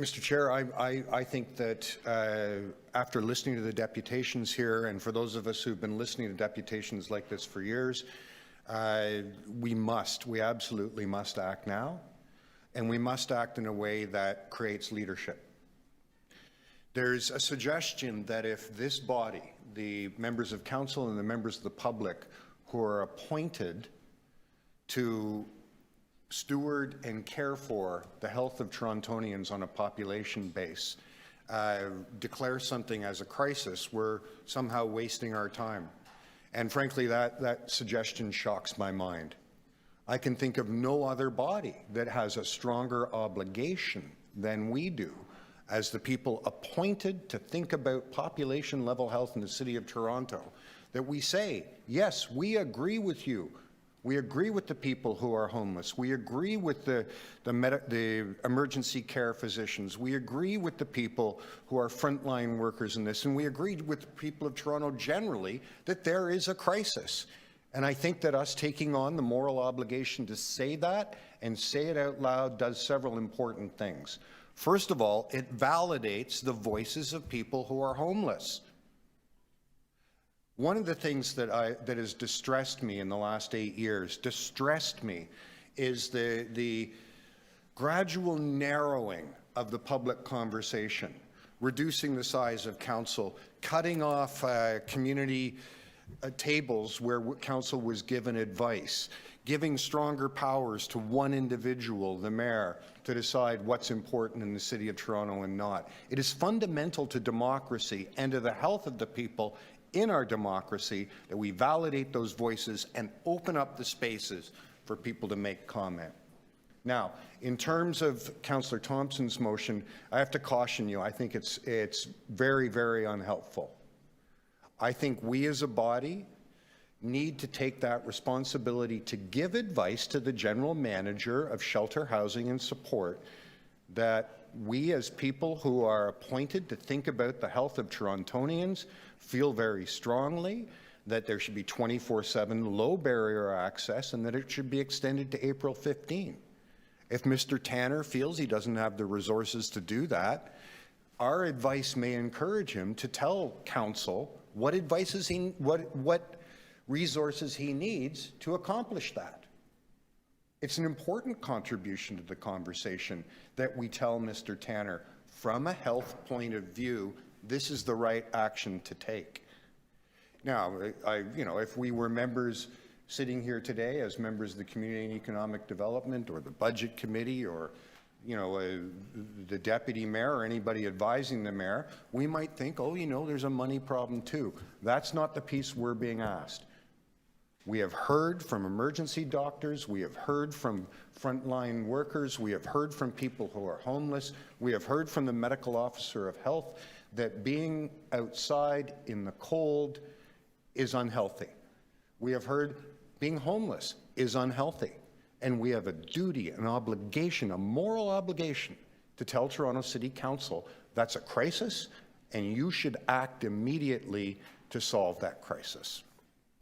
Mr. Chair, I think that after listening to the deputations here, and for those of us who've been listening to deputations like this for years, we absolutely must act now, and we must act in a way that creates leadership. There's a suggestion that if this body, the members of council and the members of the public who are appointed to steward and care for the health of Torontonians on a population base, declare something as a crisis, we're somehow wasting our time. And frankly, that suggestion shocks my mind. I can think of no other body that has a stronger obligation than we do as the people appointed to think about population level health in the City of Toronto, that we say, yes, we agree with you. We agree with the people who are homeless. We agree with the emergency care physicians. We agree with the people who are frontline workers in this. And we agree with the people of Toronto generally that there is a crisis. And I think that us taking on the moral obligation to say that and say it out loud does several important things. First of all, it validates the voices of people who are homeless. One of the things that has distressed me in the last 8 years, is the gradual narrowing of the public conversation, reducing the size of council, cutting off community tables where council was given advice, giving stronger powers to one individual, the mayor, to decide what's important in the City of Toronto and not. It is fundamental to democracy and to the health of the people in our democracy that we validate those voices and open up the spaces for people to make comment. Now, in terms of Councillor Thompson's motion, I have to caution you. I think it's very, very unhelpful. I think we as a body need to take that responsibility to give advice to the general manager of shelter, housing and support that we as people who are appointed to think about the health of Torontonians feel very strongly that there should be 24/7 low barrier access and that it should be extended to April 15. If Mr. Tanner feels he doesn't have the resources to do that, our advice may encourage him to tell council what resources he needs to accomplish that. It's an important contribution to the conversation that we tell Mr. Tanner, from a health point of view, this is the right action to take. Now, if we were members sitting here today as members of the Community and Economic Development or the Budget Committee or the Deputy Mayor or anybody advising the Mayor, we might think, oh, there's a money problem too. That's not the piece we're being asked. We have heard from emergency doctors, we have heard from frontline workers, we have heard from people who are homeless, we have heard from the medical officer of health that being outside in the cold is unhealthy. We have heard being homeless is unhealthy. And we have a duty, an obligation, a moral obligation to tell Toronto City Council that's a crisis and you should act immediately to solve that crisis.